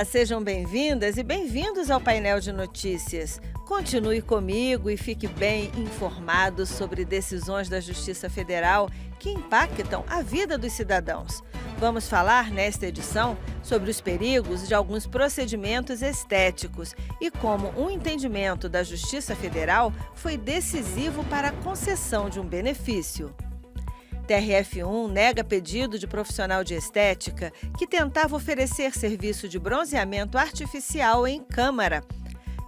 Olá, sejam bem-vindas e bem-vindos ao painel de notícias. Continue comigo e fique bem informado sobre decisões da Justiça Federal que impactam a vida dos cidadãos. Vamos falar nesta edição sobre os perigos de alguns procedimentos estéticos e como um entendimento da Justiça Federal foi decisivo para a concessão de um benefício. TRF1 nega pedido de profissional de estética que tentava oferecer serviço de bronzeamento artificial em Câmara.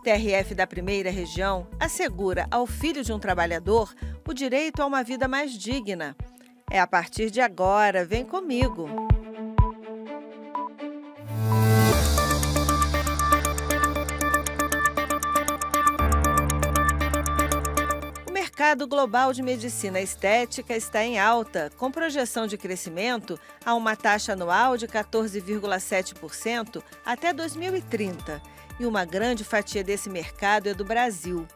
TRF da Primeira Região assegura ao filho de um trabalhador o direito a uma vida mais digna. É a partir de agora, vem comigo. O mercado global de medicina estética está em alta, com projeção de crescimento a uma taxa anual de 14,7% até 2030. E uma grande fatia desse mercado é do Brasil.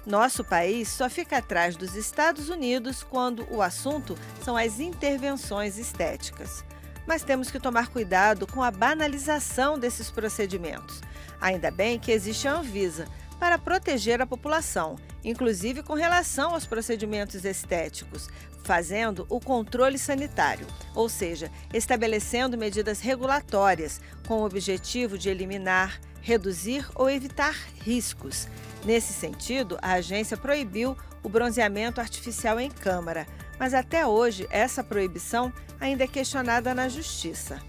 Nosso país só fica atrás dos Estados Unidos quando o assunto são as intervenções estéticas. Mas temos que tomar cuidado com a banalização desses procedimentos. Ainda bem que existe a Anvisa para proteger a população, inclusive com relação aos procedimentos estéticos, fazendo o controle sanitário, ou seja, estabelecendo medidas regulatórias com o objetivo de eliminar, reduzir ou evitar riscos. Nesse sentido, a agência proibiu o bronzeamento artificial em Câmara, mas até hoje essa proibição ainda é questionada na Justiça.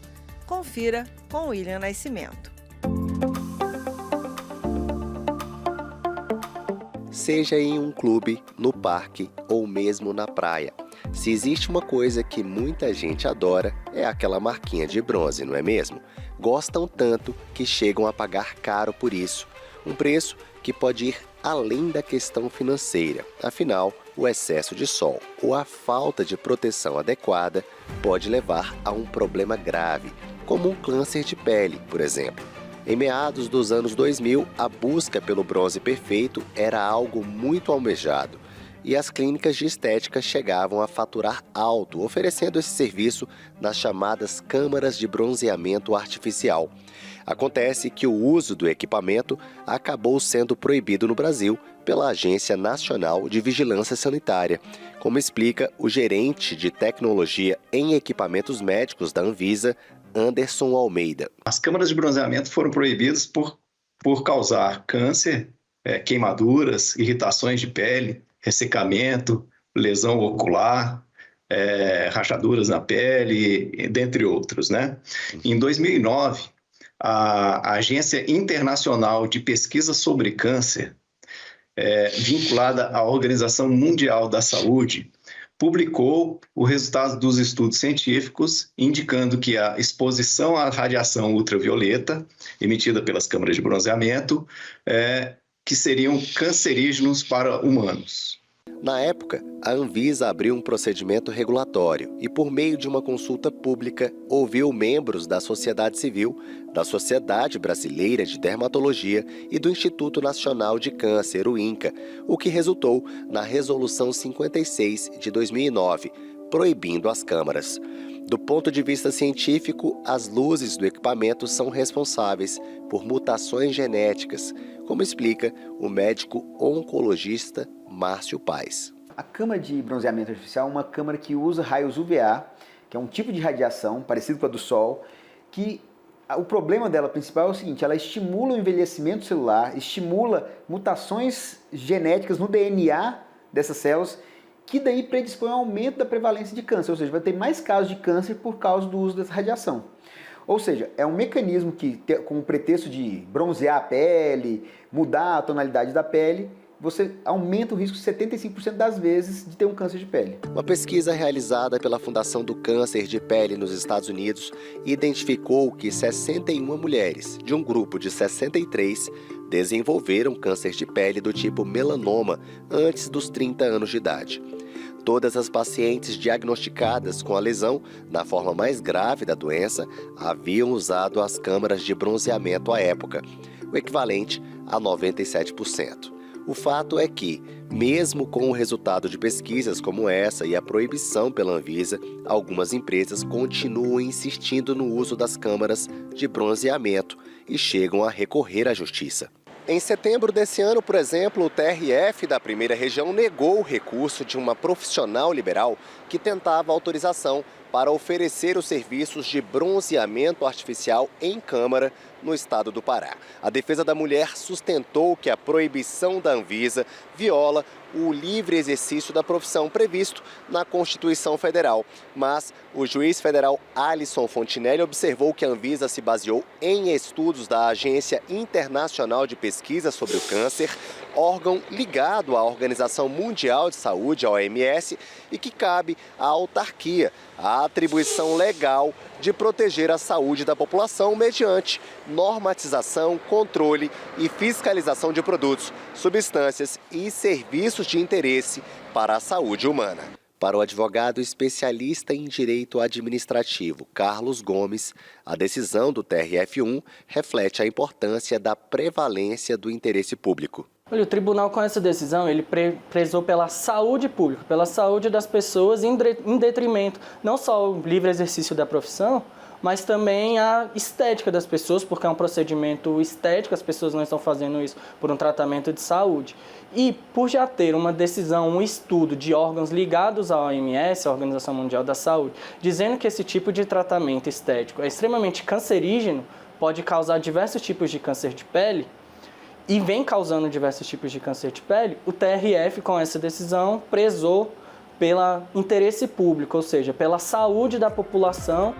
Confira com William Nascimento. Seja em um clube, no parque ou mesmo na praia. Se existe uma coisa que muita gente adora, é aquela marquinha de bronze, não é mesmo? Gostam tanto que chegam a pagar caro por isso. Um preço que pode ir além da questão financeira. Afinal, o excesso de sol ou a falta de proteção adequada pode levar a um problema grave, como um câncer de pele, por exemplo. Em meados dos anos 2000, a busca pelo bronze perfeito era algo muito almejado e as clínicas de estética chegavam a faturar alto, oferecendo esse serviço nas chamadas câmaras de bronzeamento artificial. Acontece que o uso do equipamento acabou sendo proibido no Brasil pela Agência Nacional de Vigilância Sanitária, como explica o gerente de tecnologia em equipamentos médicos da Anvisa, Anderson Almeida. As câmaras de bronzeamento foram proibidas por causar câncer, queimaduras, irritações de pele, ressecamento, lesão ocular, rachaduras na pele, dentre outros, né? Em 2009, a Agência Internacional de Pesquisa sobre Câncer, vinculada à Organização Mundial da Saúde, publicou o resultado dos estudos científicos indicando que a exposição à radiação ultravioleta emitida pelas câmaras de bronzeamento que seriam cancerígenos para humanos. Na época, a Anvisa abriu um procedimento regulatório e, por meio de uma consulta pública, ouviu membros da sociedade civil, da Sociedade Brasileira de Dermatologia e do Instituto Nacional de Câncer, o INCA, o que resultou na Resolução 56 de 2009, proibindo as câmaras. Do ponto de vista científico, as luzes do equipamento são responsáveis por mutações genéticas, como explica o médico oncologista Márcio Paes. A câmara de bronzeamento artificial é uma câmara que usa raios UVA, que é um tipo de radiação parecido com a do Sol, que o problema dela principal é o seguinte: ela estimula o envelhecimento celular, estimula mutações genéticas no DNA dessas células, que daí predispõe ao aumento da prevalência de câncer, ou seja, vai ter mais casos de câncer por causa do uso dessa radiação. Ou seja, é um mecanismo que, com o pretexto de bronzear a pele, mudar a tonalidade da pele, você aumenta o risco 75% das vezes de ter um câncer de pele. Uma pesquisa realizada pela Fundação do Câncer de Pele nos Estados Unidos identificou que 61 mulheres, de um grupo de 63, desenvolveram câncer de pele do tipo melanoma antes dos 30 anos de idade. Todas as pacientes diagnosticadas com a lesão, na forma mais grave da doença, haviam usado as câmaras de bronzeamento à época, o equivalente a 97%. O fato é que, mesmo com o resultado de pesquisas como essa e a proibição pela Anvisa, algumas empresas continuam insistindo no uso das câmaras de bronzeamento e chegam a recorrer à justiça. Em setembro desse ano, por exemplo, o TRF da Primeira Região negou o recurso de uma profissional liberal que tentava autorização para oferecer os serviços de bronzeamento artificial em Câmara no estado do Pará. A defesa da mulher sustentou que a proibição da Anvisa viola o livre exercício da profissão previsto na Constituição Federal. Mas o juiz federal Alisson Fontinelli observou que a Anvisa se baseou em estudos da Agência Internacional de Pesquisa sobre o Câncer, órgão ligado à Organização Mundial de Saúde, a OMS, e que cabe à autarquia a atribuição legal de proteger a saúde da população mediante normatização, controle e fiscalização de produtos, substâncias e serviços de interesse para a saúde humana. Para o advogado especialista em direito administrativo Carlos Gomes, a decisão do TRF1 reflete a importância da prevalência do interesse público. Olha, o tribunal com essa decisão, ele prezou pela saúde pública, pela saúde das pessoas em detrimento não só o livre exercício da profissão, mas também a estética das pessoas, porque é um procedimento estético, as pessoas não estão fazendo isso por um tratamento de saúde. E por já ter uma decisão, um estudo de órgãos ligados à OMS, a Organização Mundial da Saúde, dizendo que esse tipo de tratamento estético é extremamente cancerígeno, pode causar diversos tipos de câncer de pele, e vem causando diversos tipos de câncer de pele, o TRF, com essa decisão, prezou pelo interesse público, ou seja, pela saúde da população.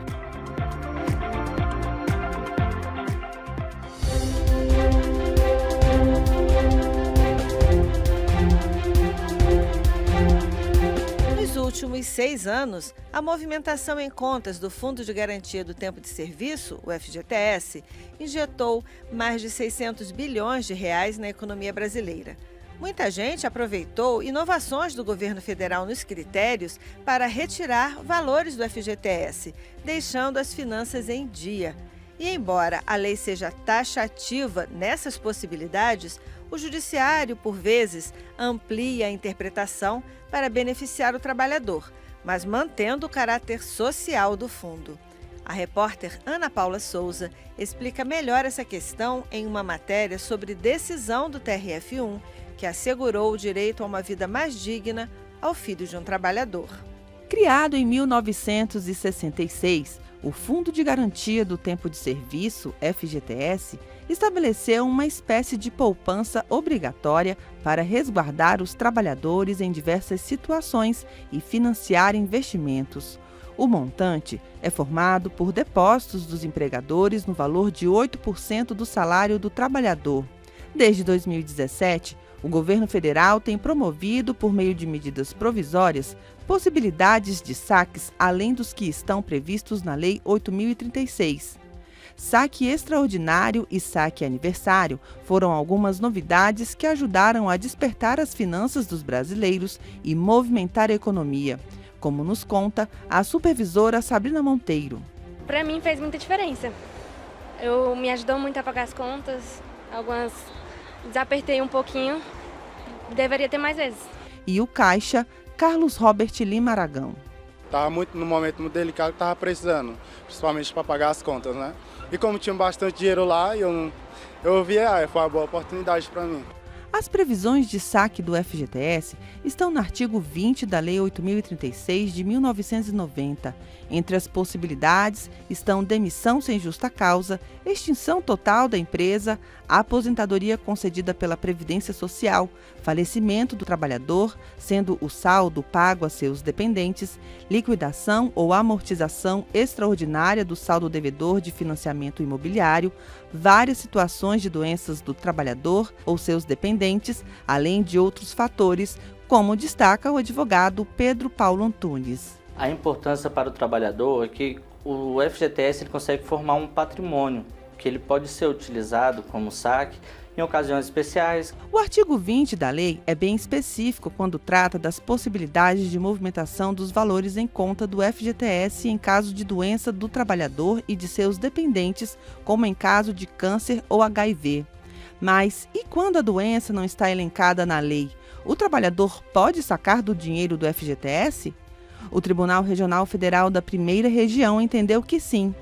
Nos últimos 6 anos, a movimentação em contas do Fundo de Garantia do Tempo de Serviço, o FGTS, injetou mais de 600 bilhões de reais na economia brasileira. Muita gente aproveitou inovações do governo federal nos critérios para retirar valores do FGTS, deixando as finanças em dia. E embora a lei seja taxativa nessas possibilidades, o judiciário, por vezes, amplia a interpretação para beneficiar o trabalhador, mas mantendo o caráter social do fundo. A repórter Ana Paula Souza explica melhor essa questão em uma matéria sobre decisão do TRF1, que assegurou o direito a uma vida mais digna ao filho de um trabalhador. Criado em 1966, o Fundo de Garantia do Tempo de Serviço, FGTS, estabeleceu uma espécie de poupança obrigatória para resguardar os trabalhadores em diversas situações e financiar investimentos. O montante é formado por depósitos dos empregadores no valor de 8% do salário do trabalhador. Desde 2017, o governo federal tem promovido, por meio de medidas provisórias, possibilidades de saques além dos que estão previstos na Lei 8.036. Saque extraordinário e saque aniversário foram algumas novidades que ajudaram a despertar as finanças dos brasileiros e movimentar a economia, como nos conta a supervisora Sabrina Monteiro. Para mim fez muita diferença. Me ajudou muito a pagar as contas, algumas desapertei um pouquinho, deveria ter mais vezes. E o caixa, Carlos Robert Lima Aragão. Estava num momento muito delicado, estava precisando, principalmente para pagar as contas, né? E como tinha bastante dinheiro lá, eu vi, foi uma boa oportunidade para mim. As previsões de saque do FGTS estão no artigo 20 da Lei 8.036 de 1990. Entre as possibilidades estão demissão sem justa causa, extinção total da empresa, aposentadoria concedida pela Previdência Social, falecimento do trabalhador, sendo o saldo pago a seus dependentes, liquidação ou amortização extraordinária do saldo devedor de financiamento imobiliário, várias situações de doenças do trabalhador ou seus dependentes, além de outros fatores, como destaca o advogado Pedro Paulo Antunes. A importância para o trabalhador é que o FGTS ele consegue formar um patrimônio, que ele pode ser utilizado como saque em ocasiões especiais. O artigo 20 da lei é bem específico quando trata das possibilidades de movimentação dos valores em conta do FGTS em caso de doença do trabalhador e de seus dependentes, como em caso de câncer ou HIV. Mas e quando a doença não está elencada na lei? O trabalhador pode sacar do dinheiro do FGTS? O Tribunal Regional Federal da Primeira Região entendeu que sim.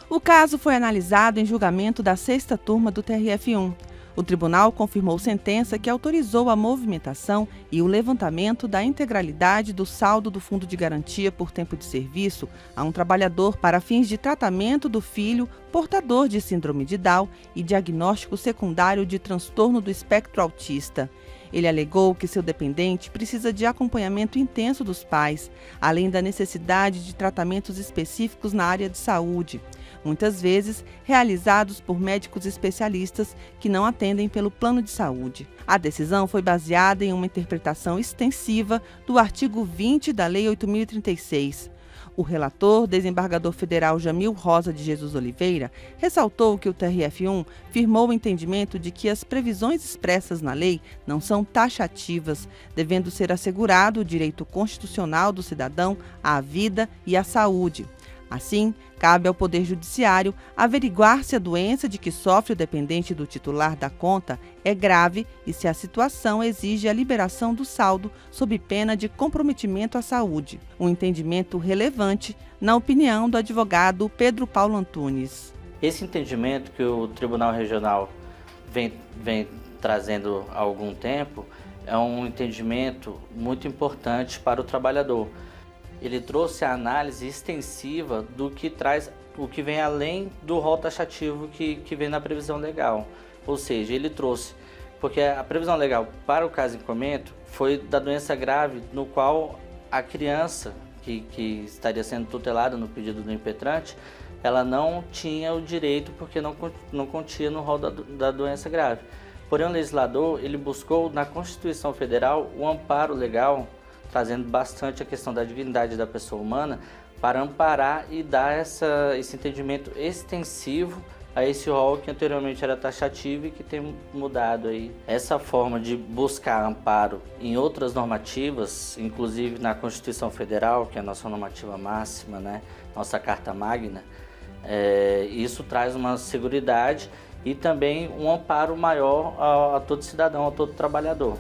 O caso foi analisado em julgamento da 6ª turma do TRF1. O tribunal confirmou sentença que autorizou a movimentação e o levantamento da integralidade do saldo do Fundo de Garantia por Tempo de Serviço a um trabalhador para fins de tratamento do filho portador de síndrome de Down e diagnóstico secundário de transtorno do espectro autista. Ele alegou que seu dependente precisa de acompanhamento intenso dos pais, além da necessidade de tratamentos específicos na área de saúde, muitas vezes realizados por médicos especialistas que não atendem pelo plano de saúde. A decisão foi baseada em uma interpretação extensiva do artigo 20 da Lei 8.036. O relator, desembargador federal Jamil Rosa de Jesus Oliveira, ressaltou que o TRF1 firmou o entendimento de que as previsões expressas na lei não são taxativas, devendo ser assegurado o direito constitucional do cidadão à vida e à saúde. Assim, cabe ao Poder Judiciário averiguar se a doença de que sofre o dependente do titular da conta é grave e se a situação exige a liberação do saldo sob pena de comprometimento à saúde. Um entendimento relevante, na opinião do advogado Pedro Paulo Antunes. Esse entendimento que o Tribunal Regional vem trazendo há algum tempo é um entendimento muito importante para o trabalhador. Ele trouxe a análise extensiva do que traz o que vem além do rol taxativo que vem na previsão legal. Ou seja, ele trouxe, porque a previsão legal para o caso em comento foi da doença grave no qual a criança que estaria sendo tutelada no pedido do impetrante, ela não tinha o direito porque não continha no rol da doença grave. Porém, o legislador ele buscou na Constituição Federal o amparo legal, trazendo bastante a questão da dignidade da pessoa humana, para amparar e dar esse entendimento extensivo a esse rol que anteriormente era taxativo e que tem mudado aí. Essa forma de buscar amparo em outras normativas, inclusive na Constituição Federal, que é a nossa normativa máxima, né? Nossa Carta Magna, isso traz uma seguridade e também um amparo maior a todo cidadão, a todo trabalhador.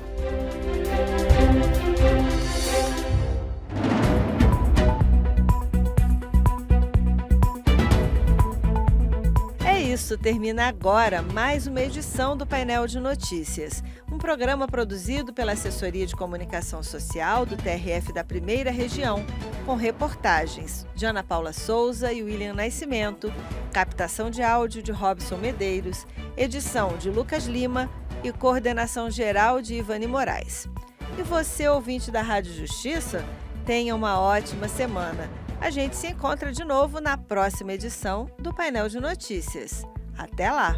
Isso termina agora mais uma edição do Painel de Notícias, um programa produzido pela Assessoria de Comunicação Social do TRF da Primeira Região, com reportagens de Ana Paula Souza e William Nascimento, captação de áudio de Robson Medeiros, edição de Lucas Lima e coordenação geral de Ivani Moraes. E você, ouvinte da Rádio Justiça, tenha uma ótima semana. A gente se encontra de novo na próxima edição do Painel de Notícias. Até lá!